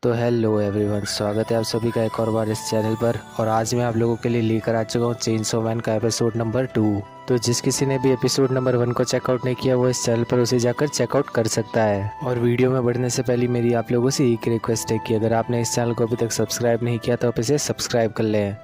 तो hello everyone, स्वागत है आप सभी का एक और बार इस चैनल पर। और आज मैं आप लोगों के लिए लेकर आ चुका हूँ चेनसो मैन का एपिसोड नंबर 2। तो जिस किसी ने भी एपिसोड नंबर 1 को चेकआउट नहीं किया वो इस चैनल पर उसे जाकर चेकआउट कर सकता है। और वीडियो में बढ़ने से पहले मेरी आप लोगों से एक रिक्वेस्ट है कि अगर आपने इस चैनल को अभी तक सब्सक्राइब नहीं किया तो आप इसे सब्सक्राइब कर लें।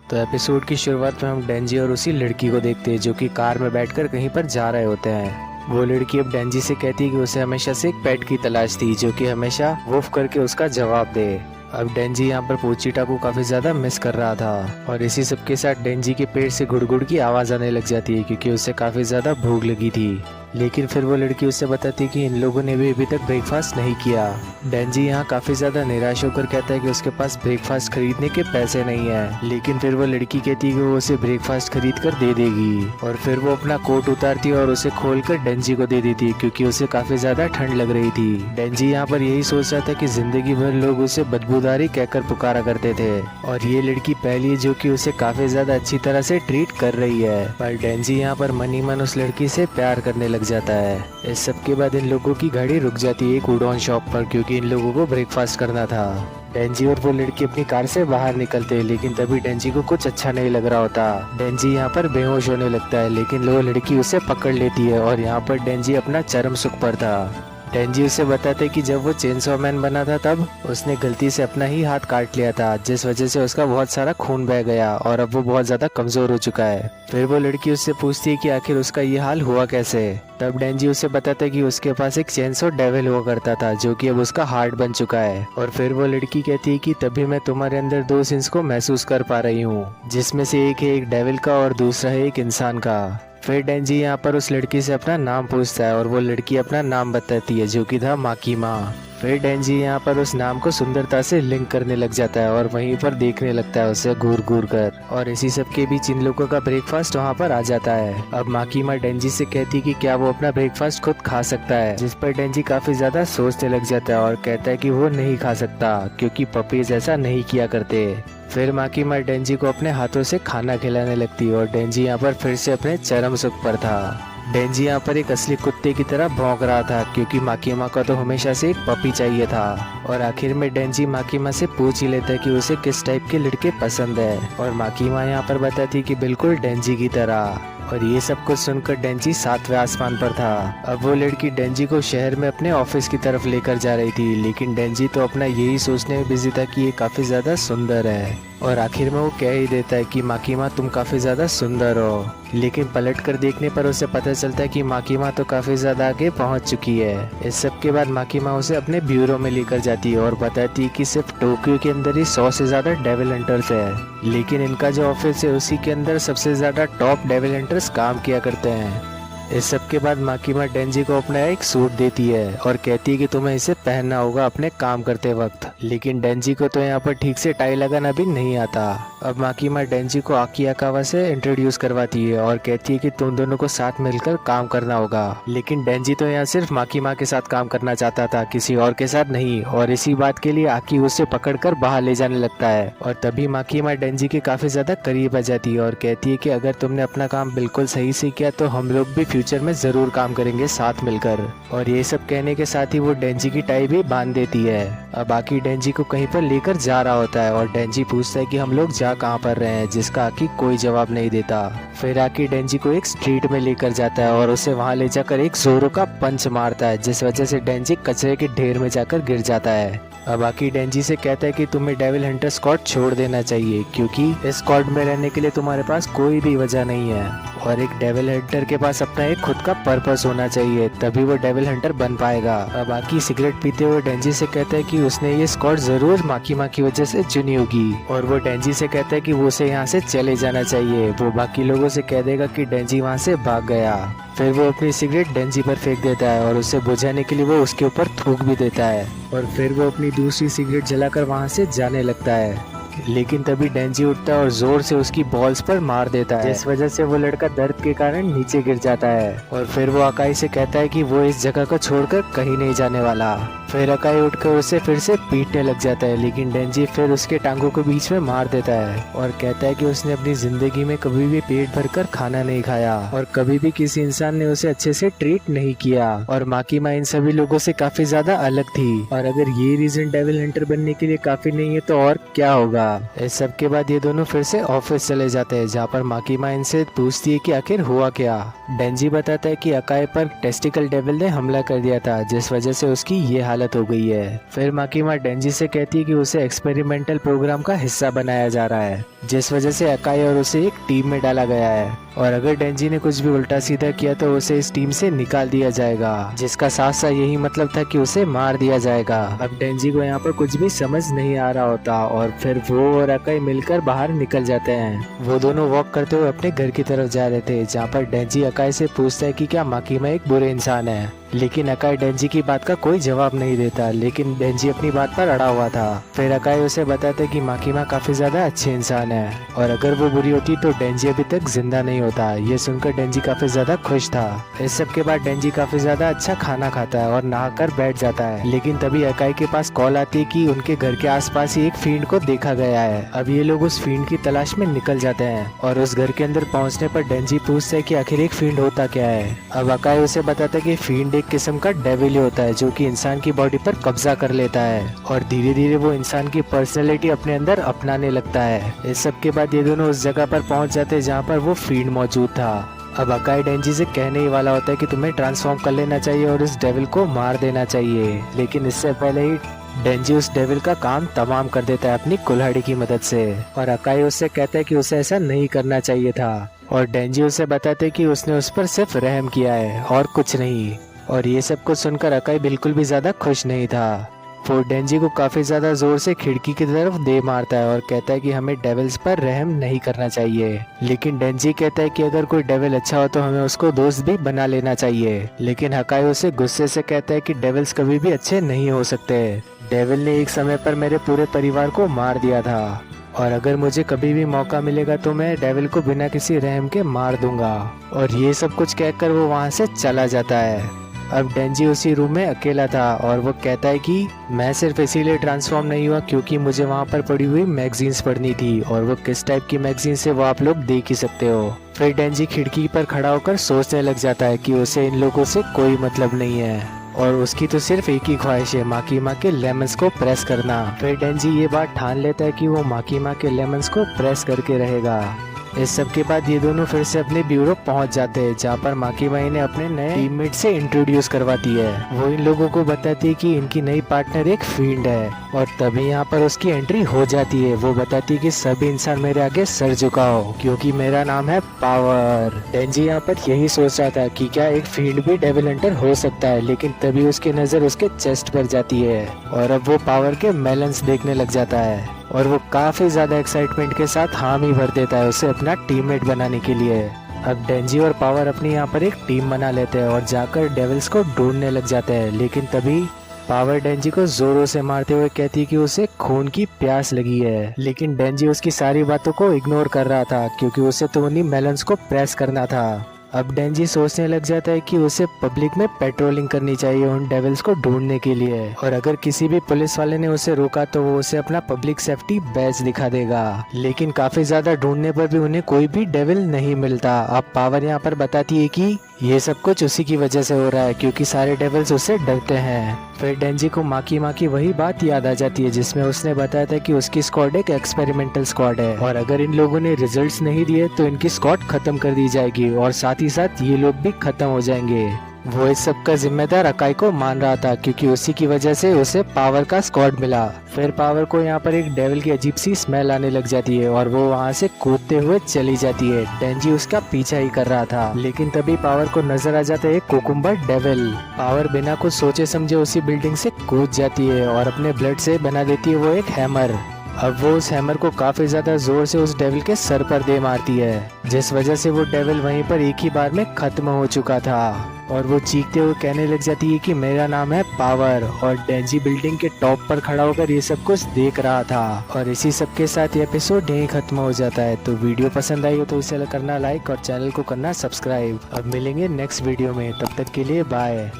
तो एपिसोड की शुरुआत में हम डेंजी और उसी लड़की को देखते हैं जो कि कार में बैठकर कहीं पर जा रहे होते हैं। वो लड़की अब डेंजी से कहती है कि उसे हमेशा से एक पेट की तलाश थी जो कि हमेशा वुफ करके उसका जवाब दे। अब डेंजी यहाँ पर पोचीटा को काफी ज्यादा मिस कर रहा था और इसी सब के साथ डेंजी के पेट से गुड़गुड़ की आवाज आने लग जाती है क्योंकि उसे काफी ज्यादा भूख लगी थी। लेकिन फिर वो लड़की उससे बताती है कि इन लोगों ने भी अभी तक ब्रेकफास्ट नहीं किया। डेंजी यहाँ काफी ज्यादा निराश होकर कहता है कि उसके पास ब्रेकफास्ट खरीदने के पैसे नहीं है। लेकिन फिर वो लड़की कहती है कि वो उसे ब्रेकफास्ट खरीद कर दे देगी। और फिर वो अपना कोट उतारती है और उसे खोलकर डेंजी को दे देती है क्योंकि उसे काफी ज्यादा ठंड लग रही थी। डेंजी यहाँ पर यही सोच रहा था कि जिंदगी भर लोग उसे बदबूदारी कहकर पुकारा करते थे और ये लड़की पहली है जो कि उसे काफी ज्यादा अच्छी तरह से ट्रीट कर रही है। पर डेंजी यहाँ पर मन ही मन उस लड़की से प्यार करने लग जाता है। इस सब के बाद इन लोगों की गाड़ी रुक जाती है एक उडोन शॉप पर क्योंकि इन लोगों को ब्रेकफास्ट करना था। डेंजी और वो लड़की अपनी कार से बाहर निकलते हैं लेकिन तभी डेंजी को कुछ अच्छा नहीं लग रहा होता। डेंजी यहाँ पर बेहोश होने लगता है लेकिन वो लड़की उसे पकड़ लेती है और यहाँ पर डेंजी अपना चरम सुख पर था। डेंजी उसे बताते कि जब वो चेनसो मैन बना था तब उसने गलती से अपना ही हाथ काट लिया था जिस वजह से उसका बहुत सारा खून बह गया और अब वो बहुत ज्यादा कमजोर हो चुका है। फिर वो लड़की उससे पूछती है कि आखिर उसका ये हाल हुआ कैसे। तब डेंजी उसे बताता है कि उसके पास एक चेनसो डेविल हुआ करता था जो कि अब उसका हार्ट बन चुका है। और फिर वो लड़की कहती है कि तभी मैं तुम्हारे अंदर दो सिंस को महसूस कर पा रही हूँ जिसमें से एक है एक डेविल का और दूसरा है एक इंसान का। फिर डेंजी यहाँ पर उस लड़की से अपना नाम पूछता है और वो लड़की अपना नाम बताती है जो कि था माकीमा। फिर डेंजी यहाँ पर उस नाम को सुंदरता से लिंक करने लग जाता है और वहीं पर देखने लगता है उसे घूर घूर कर। और इसी सब के बीच इन लोगों का ब्रेकफास्ट वहाँ पर आ जाता है। अब माकीमा डेंजी से कहती कि क्या वो अपना ब्रेकफास्ट खुद खा सकता है, जिस पर डेंजी काफी ज्यादा सोचने लग जाता है और कहता है कि वो नहीं खा सकता क्योंकि पपीज ऐसा नहीं किया करते। फिर माकीमा डेंजी को अपने हाथों से खाना खिलाने लगती है और डेंजी यहाँ पर फिर से अपने चरम सुख पर था। डेंजी यहाँ पर एक असली कुत्ते की तरह भौंक रहा था क्योंकि माकीमा को तो हमेशा से एक पपी चाहिए था। और आखिर में डेंजी माकीमा से पूछ ही लेता है कि उसे किस टाइप के लड़के पसंद है और माकीमा यहाँ पर बताती कि बिल्कुल डेंजी की तरह। और ये सब कुछ सुनकर डेंजी 7वें आसमान पर था। अब वो लड़की डेंजी को शहर में अपने ऑफिस की तरफ लेकर जा रही थी लेकिन डेंजी तो अपना यही सोचने में बिजी था कि ये काफी ज्यादा सुंदर है। और आखिर में वो कह ही देता है कि माकीमा तुम काफी ज्यादा सुंदर हो। लेकिन पलट कर देखने पर उसे पता चलता है कि माकीमा तो काफी ज्यादा आगे पहुंच चुकी है। इस सब के बाद माकीमा उसे अपने ब्यूरो में लेकर जाती है और बताती है कि सिर्फ टोक्यो के अंदर ही 100 से ज्यादा डेविल हंटर्स है लेकिन इनका जो ऑफिस है उसी के अंदर सबसे ज्यादा टॉप डेविल हंटर्स काम किया करते हैं। इस सब के बाद माकीमा डेंजी को अपना एक सूट देती है और कहती है कि तुम्हें इसे पहनना होगा अपने काम करते वक्त। लेकिन डेंजी को तो यहाँ पर ठीक से टाई लगाना भी नहीं आता। अब माकीमा डेंजी को आकियाकावा से इंट्रोड्यूस करवाती है और कहती है कि तुम दोनों को साथ मिलकर काम करना होगा। लेकिन डेंजी तो यहाँ सिर्फ माकीमा के साथ काम करना चाहता था, किसी और के साथ नहीं। और इसी बात के लिए आकी उसे पकड़कर बाहर ले जाने लगता है। और तभी माकीमा डेंजी के काफी ज्यादा करीब आ जाती है और कहती है कि अगर तुमने अपना काम बिल्कुल सही से किया तो हम लोग भी फ्यूचर में जरूर काम करेंगे साथ मिलकर। और ये सब कहने के साथ ही वो डेंजी की टाई भी बांध देती है। अब बाकी डेंजी को कहीं पर लेकर जा रहा होता है और डेंजी पूछता है कि हम लोग जा कहाँ पर रहे हैं, जिसका आकी कोई जवाब नहीं देता। फिर आकी डेंजी को एक स्ट्रीट में लेकर जाता है और उसे वहाँ ले जाकर एक जोरों का पंच मारता है जिस वजह से डेंजी कचरे के ढेर में जाकर गिर जाता है। अब आकी डेंजी से कहता है कि तुम्हें डेविल हंटर स्क्वाड छोड़ देना चाहिए क्योंकि इस स्क्वाड में रहने के लिए तुम्हारे पास कोई भी वजह नहीं है और एक डेविल हंटर के पास अपना एक खुद का पर्पस होना चाहिए तभी वो डेविल हंटर बन पाएगा। अब आकी सिगरेट पीते हुए डेंजी से कहता है कि उसने ये स्क्वाड जरूर माकीमा की वजह से चुनी होगी और वो डेंजी से कहता है कि वो उसे यहाँ से चले जाना चाहिए। वो बाकी लोगों से कह देगा कि डेंजी वहाँ से भाग गया। फिर वो अपनी सिगरेट डेंजी पर फेंक देता है और उसे बुझाने के लिए वो उसके ऊपर थूक भी देता है और फिर वो अपनी दूसरी सिगरेट जलाकर वहाँ से जाने लगता है। लेकिन तभी डेंजी उठता है और जोर से उसकी बॉल्स पर मार देता है जिस वजह से वो लड़का दर्द के कारण नीचे गिर जाता है। और फिर वो अकाई से कहता है कि वो इस जगह को छोड़कर कहीं नहीं जाने वाला। फिर अकाई उठकर उसे फिर से पीटने लग जाता है, लेकिन डेंजी फिर उसके टांगों को बीच में मार देता है और कहता है कि उसने अपनी जिंदगी में कभी भी पेट भरकर खाना नहीं खाया और कभी भी किसी इंसान ने उसे अच्छे से ट्रीट नहीं किया और माकीमा इन सभी लोगों से काफी ज्यादा अलग थी। और अगर ये रीजन डेविल हंटर बनने के लिए काफी नहीं है तो और क्या होगा। इस सब के बाद ये दोनों फिर से ऑफिस चले जाते हैं, जहाँ पर माकीमा इनसे पूछती है कि आखिर हुआ क्या। डेंजी बताता है कि अकाई पर टेस्टिकल डेविल ने हमला कर दिया था, जिस वजह से उसकी ये हालत हो गई है। फिर माकीमा डेंजी से कहती है कि उसे एक्सपेरिमेंटल प्रोग्राम का हिस्सा बनाया जा रहा है, जिस वजह से अकाई और उसे एक टीम में डाला गया है और अगर डेंजी ने कुछ भी उल्टा सीधा किया तो उसे इस टीम से निकाल दिया जाएगा, जिसका साफ साफ यही मतलब था कि उसे मार दिया जाएगा। अब डेंजी को यहाँ पर कुछ भी समझ नहीं आ रहा होता और फिर वो और अकाई मिलकर बाहर निकल जाते हैं। वो दोनों वॉक करते हुए अपने घर की तरफ जा रहे थे, जहाँ पर डेंजी अकाई से पूछता है कि क्या माकीमा एक बुरे इंसान है, लेकिन अकाई डेंजी की बात का कोई जवाब नहीं देता, लेकिन डेंजी अपनी बात पर अड़ा हुआ था। फिर अकाई उसे बताते कि माकीमा काफी ज्यादा अच्छे इंसान है और अगर वो बुरी होती तो डेंजी अभी तक जिंदा नहीं होता। ये सुनकर डेंजी काफी ज्यादा खुश था। इस सब के बाद डेंजी काफी ज्यादा अच्छा खाना खाता है और नहाकर बैठ जाता है, लेकिन तभी अकाई के पास कॉल आती है कि उनके घर के आसपास ही एक फील्ड को देखा गया है। अब ये लोग उस फील्ड की तलाश में निकल जाते हैं और उस घर के अंदर पहुंचने पर डेंजी पूछता है कि आखिर एक फील्ड होता क्या है। अब अकाई उसे बताता है कि फील्ड एक किस्म का डेविल होता है जो कि इंसान की बॉडी पर कब्जा कर लेता है और धीरे धीरे वो इंसान की पर्सनैलिटी अपने अंदर अपनाने लगता है। इस सब के बाद ये दोनों उस जगह पर पहुंच जाते हैं जहाँ पर वो फील्ड मौजूद था। अब अकाई डेंजी से कहने ही वाला होता है कि तुम्हें ट्रांसफॉर्म कर लेना चाहिए और इस डेविल को मार देना चाहिए, लेकिन इससे पहले ही डेंजी उस डेविल का काम तमाम कर देता है अपनी कुल्हाड़ी की मदद से और अकाई उससे कहता है कि उसे ऐसा नहीं करना चाहिए था और डेंजी उसे बताते कि उसने उस पर सिर्फ रहम किया है और कुछ नहीं। और ये सब कुछ सुनकर अकाई बिल्कुल भी ज्यादा खुश नहीं था। वो डेंजी को काफी ज्यादा जोर से खिड़की की तरफ दे मारता है और कहता है कि हमें डेविल्स पर रहम नहीं करना चाहिए, लेकिन डेंजी कहता है कि अगर कोई डेविल अच्छा हो तो हमें उसको दोस्त भी बना लेना चाहिए। लेकिन अकाई उसे गुस्से से कहता है कि डेविल्स कभी भी अच्छे नहीं हो सकते। डेविल ने एक समय पर मेरे पूरे परिवार को मार दिया था और अगर मुझे कभी भी मौका मिलेगा तो मैं डेविल को बिना किसी रहम के मार दूंगा। और ये सब कुछ कहकर वो वहाँ से चला जाता है। अब डेंजी उसी रूम में अकेला था और वो कहता है कि मैं सिर्फ इसीलिए ट्रांसफॉर्म नहीं हुआ क्योंकि मुझे वहाँ पर पड़ी हुई मैगजीन्स पढ़नी थी और वो किस टाइप की मैगजीन से वो आप लोग देख ही सकते हो। फिर डेंजी खिड़की पर खड़ा होकर सोचने लग जाता है कि उसे इन लोगों से कोई मतलब नहीं है और उसकी तो सिर्फ एक ही ख्वाहिश है, माकीमा के लेमन्स को प्रेस करना। फिर डेंजी ये बात ठान लेता है कि वो माकीमा के लेमन्स को प्रेस करके रहेगा। इस सब के बाद ये दोनों फिर से अपने ब्यूरो पहुंच जाते हैं, जहाँ पर माकीमा इन्हें अपने नए टीममेट से इंट्रोड्यूस करवाती है। वो इन लोगों को बताती है कि इनकी नई पार्टनर एक फील्ड है और तभी यहाँ पर उसकी एंट्री हो जाती है। वो बताती है कि सभी इंसान मेरे आगे सर झुकाओ क्योंकि मेरा नाम है पावर। डेंजी यहाँ पर यही सोच रहा था कि क्या एक फील्ड भी डेविल हंटर हो सकता है, लेकिन तभी उसकी नजर उसके चेस्ट पर जाती है और अब वो पावर के मेलन्स देखने लग जाता है और वो काफी ज्यादा एक्साइटमेंट के साथ हामी भर देता है उसे अपना टीममेट बनाने के लिए। अब डेंजी और पावर अपनी यहाँ पर एक टीम बना लेते हैं और जाकर डेविल्स को ढूंढने लग जाते हैं, लेकिन तभी पावर डेंजी को जोरों से मारते हुए कहती है कि उसे खून की प्यास लगी है, लेकिन डेंजी उसकी सारी बातों को इग्नोर कर रहा था क्योंकि उसे तो उन्हीं मेलन्स को प्रेस करना था। अब डेंजी सोचने लग जाता है कि उसे पब्लिक में पेट्रोलिंग करनी चाहिए उन डेविल्स को ढूंढने के लिए और अगर किसी भी पुलिस वाले ने उसे रोका तो वो उसे अपना पब्लिक सेफ्टी बैज दिखा देगा, लेकिन काफी ज्यादा ढूंढने पर भी उन्हें कोई भी डेविल नहीं मिलता। अब पावर यहाँ पर बताती है कि ये सब कुछ उसी की वजह से हो रहा है क्योंकि सारे डेविल्स उससे डरते हैं। फिर डेंजी को माँ की वही बात याद आ जाती है जिसमें उसने बताया था कि उसकी स्क्वाड एक एक्सपेरिमेंटल स्क्वाड है और अगर इन लोगों ने रिजल्ट्स नहीं दिए तो इनकी स्क्वाड खत्म कर दी जाएगी और साथ ही साथ ये लोग भी खत्म हो जाएंगे। वो इस सब का जिम्मेदार अकाई को मान रहा था क्योंकि उसी की वजह से उसे पावर का स्क्वाड मिला। फिर पावर को यहाँ पर एक डेविल की अजीब सी स्मेल आने लग जाती है और वो वहाँ से कूदते हुए चली जाती है। डेंजी उसका पीछा ही कर रहा था, लेकिन तभी पावर को नजर आ जाता है एक कुकुम्बर डेविल। पावर बिना कुछ सोचे समझे उसी बिल्डिंग से कूद जाती है और अपने ब्लड से बना देती है वो एक हैमर। अब वो उस हैमर को काफी ज्यादा जोर से उस डेविल के सर पर दे मारती है, जिस वजह से वो डेविल वहीं पर एक ही बार में खत्म हो चुका था और वो चीखते हुए कहने लग जाती है कि मेरा नाम है पावर। और डेंजी बिल्डिंग के टॉप पर खड़ा होकर ये सब कुछ देख रहा था और इसी सब के साथ ये एपिसोड यहीं खत्म हो जाता है। तो वीडियो पसंद आई हो तो इसे करना लाइक और चैनल को करना सब्सक्राइब। अब मिलेंगे नेक्स्ट वीडियो में, तब तक के लिए बाय।